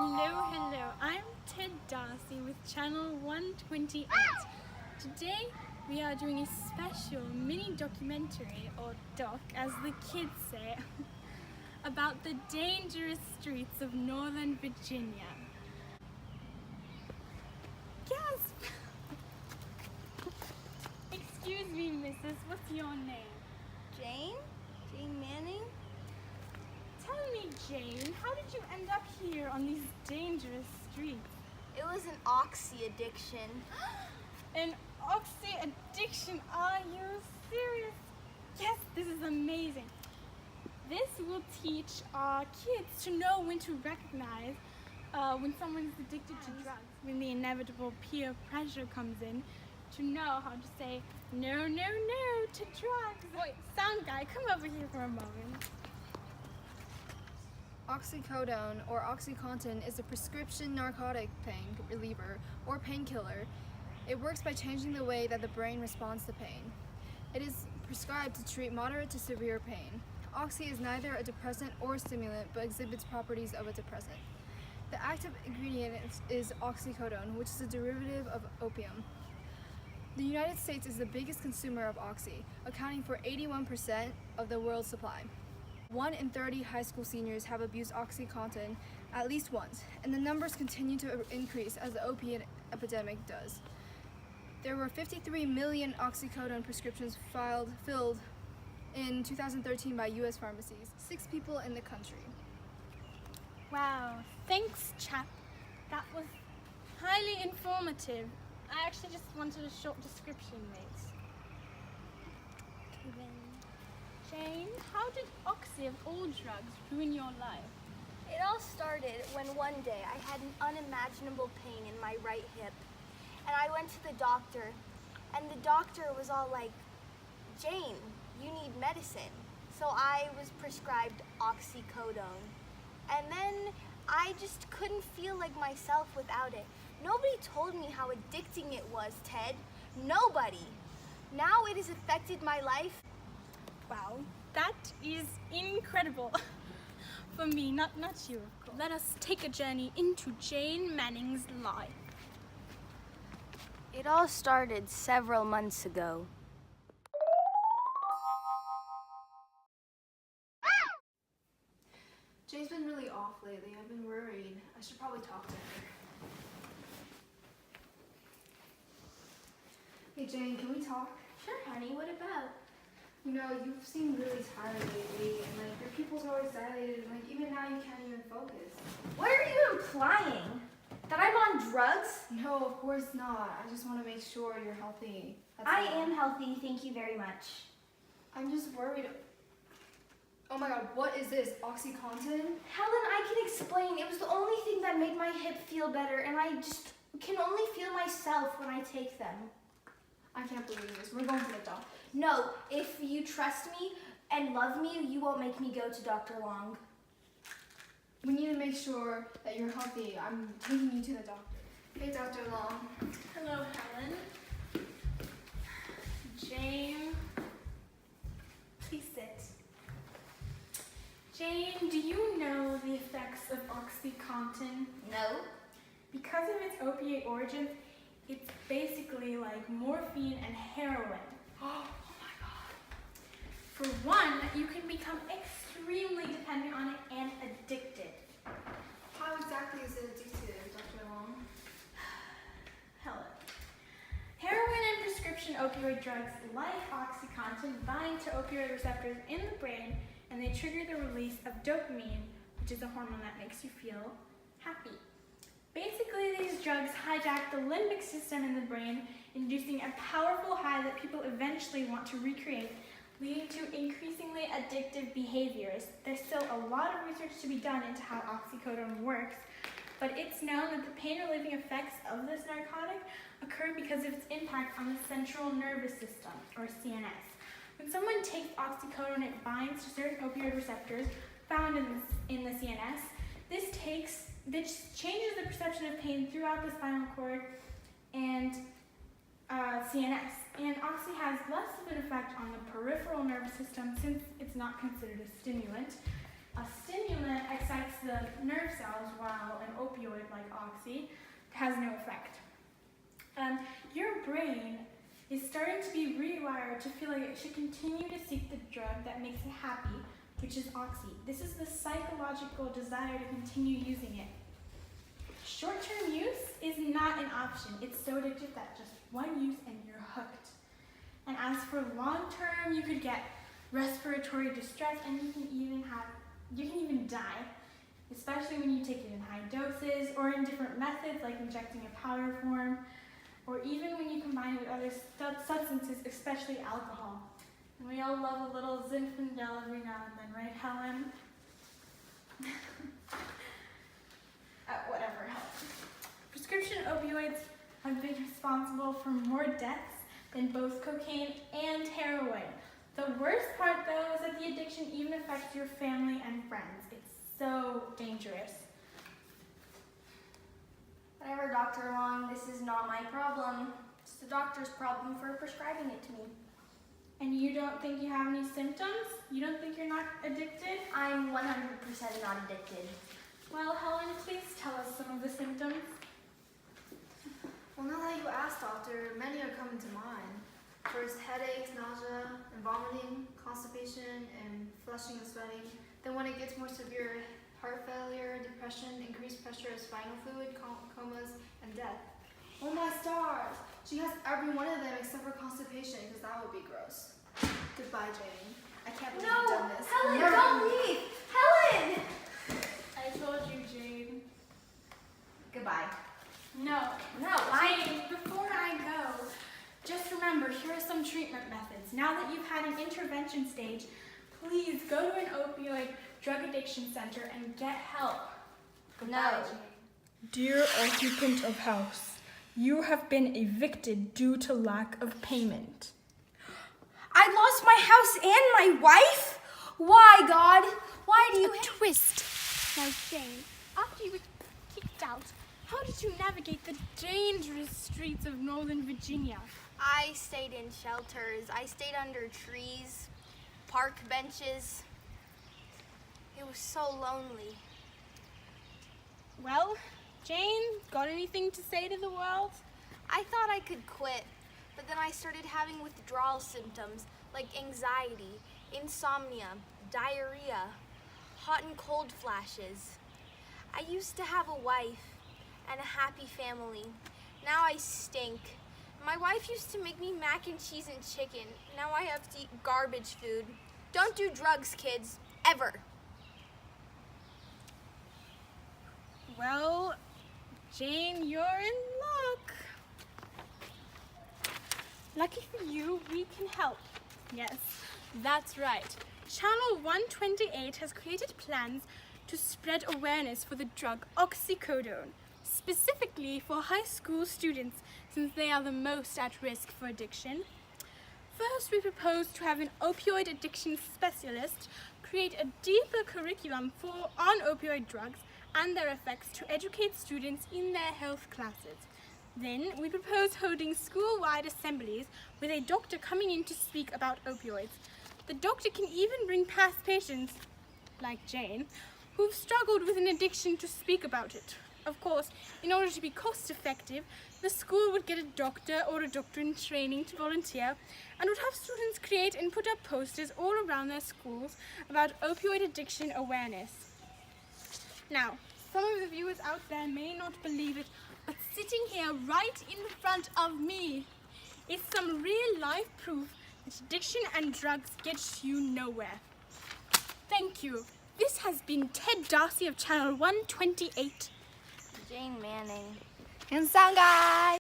Hello, I'm Ted Darcy with Channel 128. Today we are doing a special mini documentary, or doc as the kids say, about the dangerous streets of Northern Virginia. Gasp! Excuse me, missus, what's your name? Jane? Jane Manning? Tell me, Jane, how did you end up here on these dangerous streets? It was an oxy addiction. An oxy addiction? Are you serious? Yes, this is amazing. This will teach our kids to know when to recognize when someone's addicted to drugs, when the inevitable peer pressure comes in, to know how to say no, no, no to drugs. Wait, sound guy, come over here for a moment. Oxycodone, or OxyContin, is a prescription narcotic pain reliever or painkiller. It works by changing the way that the brain responds to pain. It is prescribed to treat moderate to severe pain. Oxy is neither a depressant or stimulant, but exhibits properties of a depressant. The active ingredient is oxycodone, which is a derivative of opium. The United States is the biggest consumer of oxy, accounting for 81% of the world's supply. 1 in 30 high school seniors have abused OxyContin at least once, and the numbers continue to increase as the opiate epidemic does. There were 53 million oxycodone prescriptions filled in 2013 by U.S. pharmacies, 6 people in the country. Wow, thanks, chap. That was highly informative. I actually just wanted a short description, mates. Okay then. Jane, how did oxy of all drugs ruin your life? It all started when one day I had an unimaginable pain in my right hip. And I went to the doctor, and the doctor was all like, Jane, you need medicine. So I was prescribed oxycodone. And then I just couldn't feel like myself without it. Nobody told me how addicting it was, Ted. Nobody. Now it has affected my life. Wow, that is incredible. For me, not you, of course. Let us take a journey into Jane Manning's life. It all started several months ago. Jane's been really off lately. I've been worried. I should probably talk to her. Hey Jane, can we talk? Sure, honey, what about? You know, you've seemed really tired lately, and your pupils are always dilated, and even now you can't even focus. What are you implying? That I'm on drugs? No, of course not. I just want to make sure you're healthy. That's I all. am healthy, thank you very much. I'm just worried. Oh my god, what is this? OxyContin? Helen, I can explain. It was the only thing that made my hip feel better, and I just can only feel myself when I take them. I can't believe this. We're going to the doctor. No, if you trust me and love me, you won't make me go to Dr. Long. We need to make sure that you're healthy. I'm taking you to the doctor. Hey, Dr. Long. Hello, Helen. Jane, please sit. Jane, do you know the effects of OxyContin? No? Because of its opiate origins, it's basically like morphine and heroin. Oh my god. For one, you can become extremely dependent on it and addicted. How exactly is it addictive, Dr. Long? Helen. Heroin and prescription opioid drugs like OxyContin bind to opioid receptors in the brain, and they trigger the release of dopamine, which is a hormone that makes you feel happy. Basically, these drugs hijack the limbic system in the brain, inducing a powerful high that people eventually want to recreate, leading to increasingly addictive behaviors. There's still a lot of research to be done into how oxycodone works, but it's known that the pain-relieving effects of this narcotic occur because of its impact on the central nervous system, or CNS. When someone takes oxycodone, it binds to certain opioid receptors found in the CNS. This changes the perception of pain throughout the spinal cord and CNS. And oxy has less of an effect on the peripheral nervous system since it's not considered a stimulant. A stimulant excites the nerve cells while an opioid like Oxy has no effect. Your brain is starting to be rewired to feel like it should continue to seek the drug that makes it happy, which is Oxy. This is the psychological desire to continue using it. Short-term use is not an option. It's so addictive that just one use and you're hooked. And as for long-term, you could get respiratory distress and you can even die, especially when you take it in high doses or in different methods like injecting a powder form, or even when you combine it with other substances, especially alcohol. And we all love a little Zinfandel every now and then, right, Helen? Whatever, Helen. Prescription opioids have been responsible for more deaths than both cocaine and heroin. The worst part, though, is that the addiction even affects your family and friends. It's so dangerous. Whatever, Dr. Long, this is not my problem. It's the doctor's problem for prescribing it to me. And you don't think you have any symptoms? You don't think you're not addicted? I'm 100% not addicted. Well, Helen, please tell us some of the symptoms. Well, now that you asked, doctor, many are coming to mind. First, headaches, nausea, and vomiting, constipation, and flushing and sweating. Then when it gets more severe, heart failure, depression, increased pressure of spinal fluid, comas, and death. Oh my stars! She has every one of them except for constipation, because that would be gross. Goodbye, Jane. I can't believe you've done this. Helen, don't leave! Helen! I told you, Jade. Goodbye. No, Jane, before I go, just remember, here are some treatment methods. Now that you've had an intervention stage, please go to an opioid drug addiction center and get help. Goodbye, Jane. Dear occupant of house, you have been evicted due to lack of payment. I lost my house and my wife? Why, God? Why do you Twist. Now, Jane, after you were kicked out, how did you navigate the dangerous streets of Northern Virginia? I stayed in shelters. I stayed under trees, park benches. It was so lonely. Well, Jane, got anything to say to the world? I thought I could quit, but then I started having withdrawal symptoms like anxiety, insomnia, diarrhea, hot and cold flashes. I used to have a wife and a happy family. Now I stink. My wife used to make me mac and cheese and chicken. Now I have to eat garbage food. Don't do drugs, kids. Ever. Well, Jane, you're in luck. Lucky for you, we can help. Yes, that's right. Channel 128 has created plans to spread awareness for the drug oxycodone, specifically for high school students since they are the most at risk for addiction. First, we propose to have an opioid addiction specialist create a deeper curriculum on opioid drugs and their effects to educate students in their health classes. Then, we propose holding school-wide assemblies with a doctor coming in to speak about opioids. The doctor can even bring past patients, like Jane, who've struggled with an addiction to speak about it. Of course, in order to be cost-effective, the school would get a doctor or a doctor in training to volunteer and would have students create and put up posters all around their schools about opioid addiction awareness. Now, some of the viewers out there may not believe it, but sitting here right in front of me is some real-life proof that addiction and drugs get you nowhere. Thank you. This has been Ted Darcy of Channel 128. Jane Manning. And sound guy!